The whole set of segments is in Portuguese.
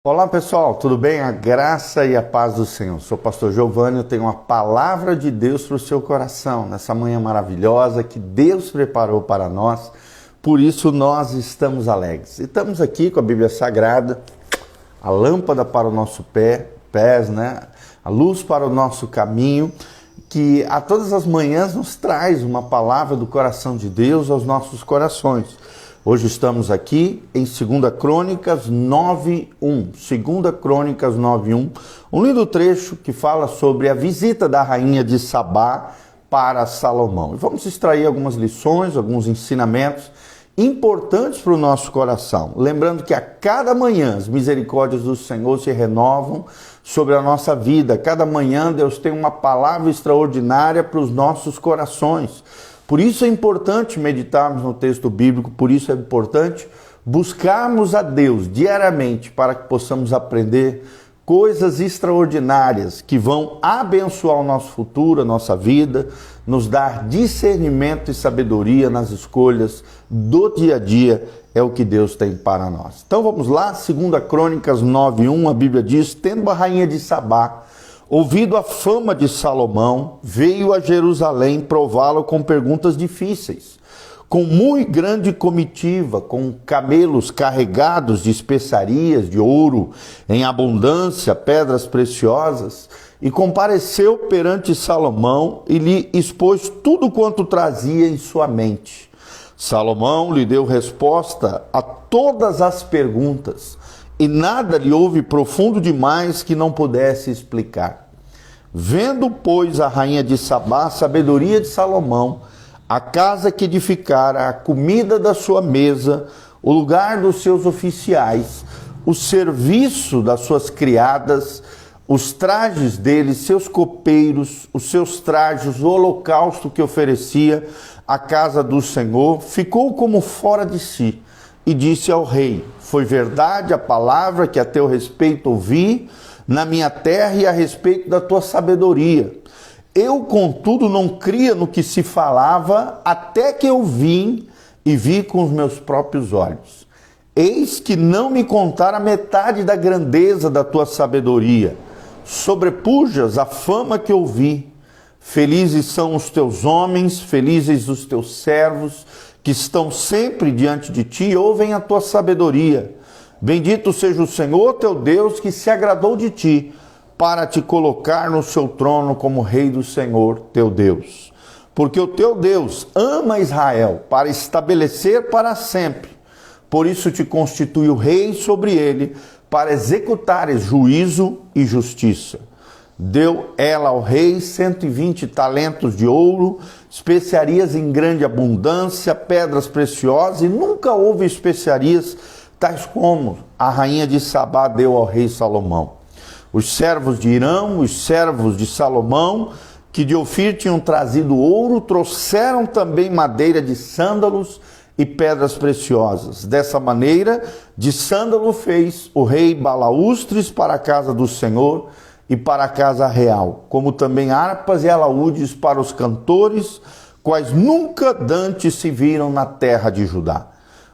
Olá pessoal, tudo bem? A graça e a paz do Senhor. Sou o pastor Giovanni, eu tenho uma palavra de Deus para o seu coração, nessa manhã maravilhosa que Deus preparou para nós, por isso nós estamos alegres. E estamos aqui com a Bíblia Sagrada, a lâmpada para o nosso pés, né? A luz para o nosso caminho, que a todas as manhãs nos traz uma palavra do coração de Deus aos nossos corações. Hoje estamos aqui em 2 Crônicas 9:1. 2 Crônicas 9:1, um lindo trecho que fala sobre a visita da rainha de Sabá para Salomão. E vamos extrair algumas lições, alguns ensinamentos importantes para o nosso coração. Lembrando que a cada manhã as misericórdias do Senhor se renovam sobre a nossa vida. Cada manhã Deus tem uma palavra extraordinária para os nossos corações. Por isso é importante meditarmos no texto bíblico, por isso é importante buscarmos a Deus diariamente para que possamos aprender coisas extraordinárias que vão abençoar o nosso futuro, a nossa vida, nos dar discernimento e sabedoria nas escolhas do dia a dia, é o que Deus tem para nós. Então vamos lá, 2 Crônicas 9:1, a Bíblia diz: tendo a rainha de Sabá ouvido a fama de Salomão, veio a Jerusalém prová-lo com perguntas difíceis, com muito grande comitiva, com camelos carregados de especiarias, de ouro em abundância, pedras preciosas, e compareceu perante Salomão e lhe expôs tudo quanto trazia em sua mente. Salomão lhe deu resposta a todas as perguntas, e nada lhe houve profundo demais que não pudesse explicar. Vendo, pois, a rainha de Sabá a sabedoria de Salomão, a casa que edificara, a comida da sua mesa, o lugar dos seus oficiais, o serviço das suas criadas, os trajes deles, seus copeiros, os seus trajes, o holocausto que oferecia à casa do Senhor, ficou como fora de si e disse ao rei: foi verdade a palavra que a teu respeito ouvi na minha terra e a respeito da tua sabedoria. Eu, contudo, não cria no que se falava, até que eu vim e vi com os meus próprios olhos. Eis que não me contaram a metade da grandeza da tua sabedoria. Sobrepujas a fama que ouvi. Felizes são os teus homens, felizes os teus servos, que estão sempre diante de ti e ouvem a tua sabedoria. Bendito seja o Senhor teu Deus, que se agradou de ti, para te colocar no seu trono como rei do Senhor teu Deus. Porque o teu Deus ama Israel, para estabelecer para sempre. Por isso te constituiu rei sobre ele, para executares juízo e justiça. Deu ela ao rei 120 talentos de ouro, especiarias em grande abundância, pedras preciosas, e nunca houve especiarias tais como a rainha de Sabá deu ao rei Salomão. Os servos de Irão, os servos de Salomão, que de Ofir tinham trazido ouro, trouxeram também madeira de sândalos e pedras preciosas. Dessa maneira, de sândalo fez o rei balaústres para a casa do Senhor e para a casa real, como também harpas e alaúdes para os cantores, quais nunca dantes se viram na terra de Judá.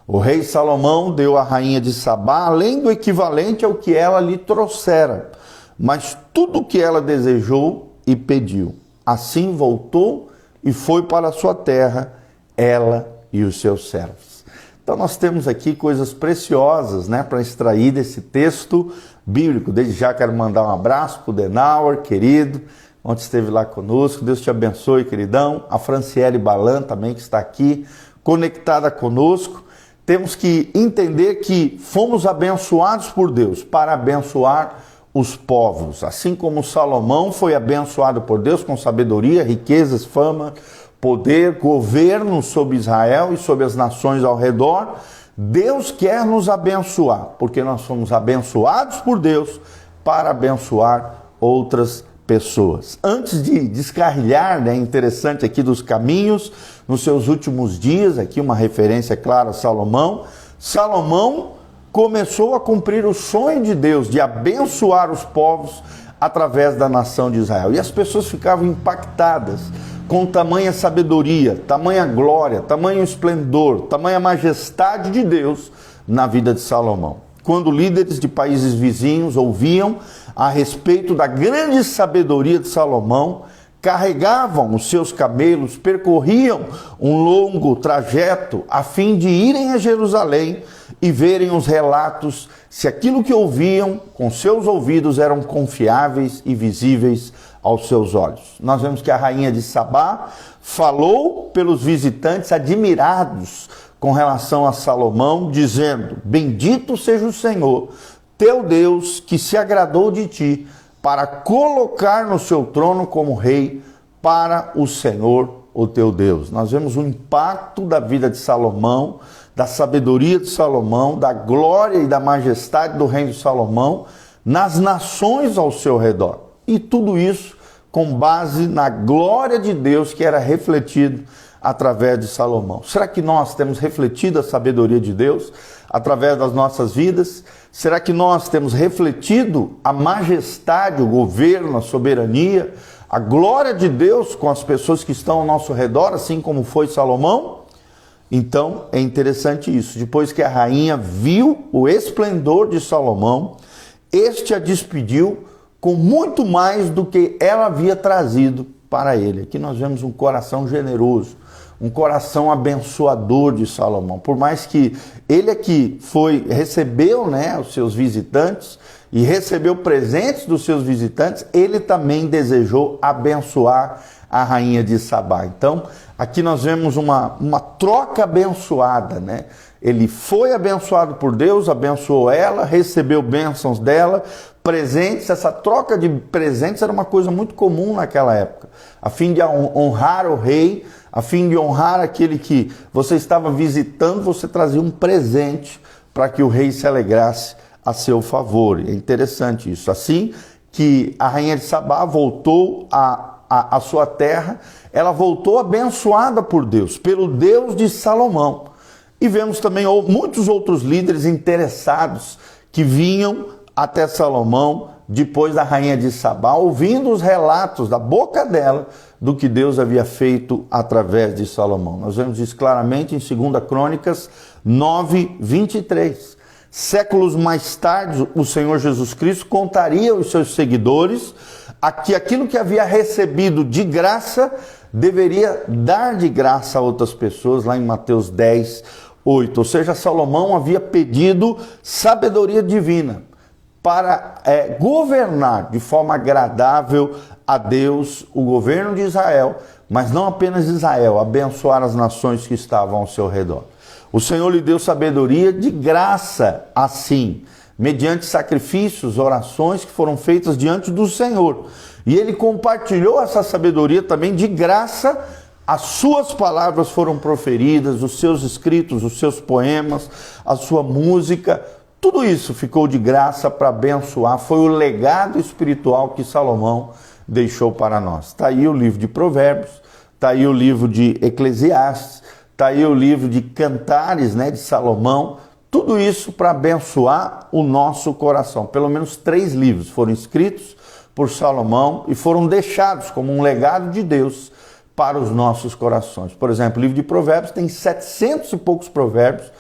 O rei Salomão deu à rainha de Sabá, além do equivalente ao que ela lhe trouxera, mas tudo o que ela desejou e pediu. Assim voltou e foi para a sua terra, ela e os seus servos. Então nós temos aqui coisas preciosas, né, para extrair desse texto bíblico. Desde já quero mandar um abraço para o Denauer, querido, ontem esteve lá conosco. Deus te abençoe, queridão. A Franciele Balan também, que está aqui, conectada conosco. Temos que entender que fomos abençoados por Deus para abençoar os povos. Assim como Salomão foi abençoado por Deus com sabedoria, riquezas, fama, poder, governo sobre Israel e sobre as nações ao redor, Deus quer nos abençoar, porque nós fomos abençoados por Deus para abençoar outras pessoas. Antes de descarrilhar, né, interessante aqui dos caminhos, nos seus últimos dias, aqui uma referência clara a Salomão, Salomão começou a cumprir o sonho de Deus de abençoar os povos através da nação de Israel. E as pessoas ficavam impactadas com tamanha sabedoria, tamanha glória, tamanho esplendor, tamanha majestade de Deus na vida de Salomão. quando líderes de países vizinhos ouviam a respeito da grande sabedoria de Salomão, carregavam os seus camelos, percorriam um longo trajeto a fim de irem a Jerusalém e verem os relatos se aquilo que ouviam com seus ouvidos eram confiáveis e visíveis aos seus olhos. Nós vemos que a rainha de Sabá falou pelos visitantes admirados com relação a Salomão, dizendo: bendito seja o Senhor, teu Deus, que se agradou de ti, para colocar no seu trono como rei para o Senhor, o teu Deus. Nós vemos o impacto da vida de Salomão, da sabedoria de Salomão, da glória e da majestade do reino de Salomão nas nações ao seu redor. E tudo isso com base na glória de Deus que era refletido através de Salomão. Será que nós temos refletido a sabedoria de Deus através das nossas vidas? Será que nós temos refletido a majestade, o governo, a soberania, a glória de Deus com as pessoas que estão ao nosso redor, assim como foi Salomão? Então é interessante isso. Depois que a rainha viu o esplendor de Salomão, este a despediu com muito mais do que ela havia trazido para ele. Aqui nós vemos um coração generoso, um coração abençoador de Salomão. Por mais que ele aqui recebeu, os seus visitantes e recebeu presentes dos seus visitantes, ele também desejou abençoar a rainha de Sabá. Então, aqui nós vemos uma troca abençoada, Ele foi abençoado por Deus, abençoou ela, recebeu bênçãos dela, presentes. Essa troca de presentes era uma coisa muito comum naquela época, a fim de honrar o rei, a fim de honrar aquele que você estava visitando, você trazia um presente para que o rei se alegrasse a seu favor. É interessante isso. Assim que a rainha de Sabá voltou à sua terra, ela voltou abençoada por Deus, pelo Deus de Salomão. E vemos também muitos outros líderes interessados que vinham até Salomão depois da rainha de Sabá, ouvindo os relatos da boca dela do que Deus havia feito através de Salomão. Nós vemos isso claramente em 2 Crônicas 9, 23. Séculos mais tarde, o Senhor Jesus Cristo contaria aos seus seguidores que aquilo que havia recebido de graça deveria dar de graça a outras pessoas, lá em Mateus 10, 8. Ou seja, Salomão havia pedido sabedoria divina para governar de forma agradável a Deus o governo de Israel, mas não apenas Israel, abençoar as nações que estavam ao seu redor. O Senhor lhe deu sabedoria de graça, assim, mediante sacrifícios, orações que foram feitas diante do Senhor. E ele compartilhou essa sabedoria também de graça. As suas palavras foram proferidas, os seus escritos, os seus poemas, a sua música, tudo isso ficou de graça para abençoar. Foi o legado espiritual que Salomão deixou para nós. Está aí o livro de Provérbios, está aí o livro de Eclesiastes, está aí o livro de Cantares, de Salomão. Tudo isso para abençoar o nosso coração. Pelo menos 3 livros foram escritos por Salomão e foram deixados como um legado de Deus para os nossos corações. Por exemplo, o livro de Provérbios tem 700 e poucos provérbios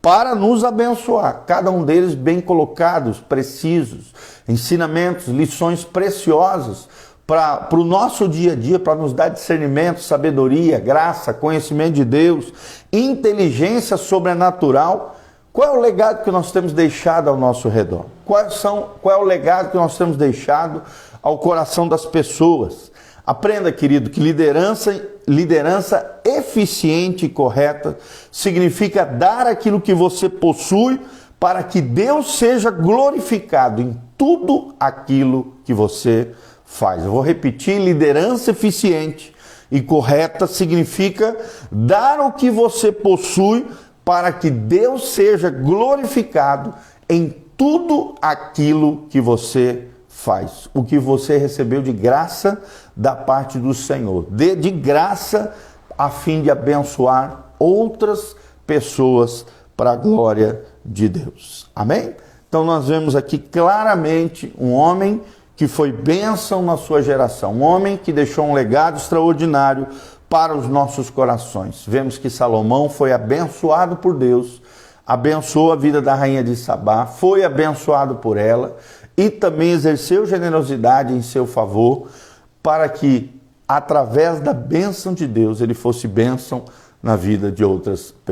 para nos abençoar. Cada um deles bem colocados, precisos, ensinamentos, lições preciosas para o nosso dia a dia, para nos dar discernimento, sabedoria, graça, conhecimento de Deus, inteligência sobrenatural. Qual é o legado que nós temos deixado ao nosso redor? Qual é o legado que nós temos deixado ao coração das pessoas? Aprenda, querido, que liderança eficiente e correta significa dar aquilo que você possui para que Deus seja glorificado em tudo aquilo que você faz. Eu vou repetir: liderança eficiente e correta significa dar o que você possui para que Deus seja glorificado em tudo aquilo que você faz. O que você recebeu de graça da parte do Senhor. Dê de graça a fim de abençoar outras pessoas para a glória de Deus. Amém? Então nós vemos aqui claramente um homem que foi bênção na sua geração. Um homem que deixou um legado extraordinário para os nossos corações. Vemos que Salomão foi abençoado por Deus abençoou a vida da rainha de Sabá, foi abençoado por ela e também exerceu generosidade em seu favor para que, através da bênção de Deus, ele fosse bênção na vida de outras pessoas.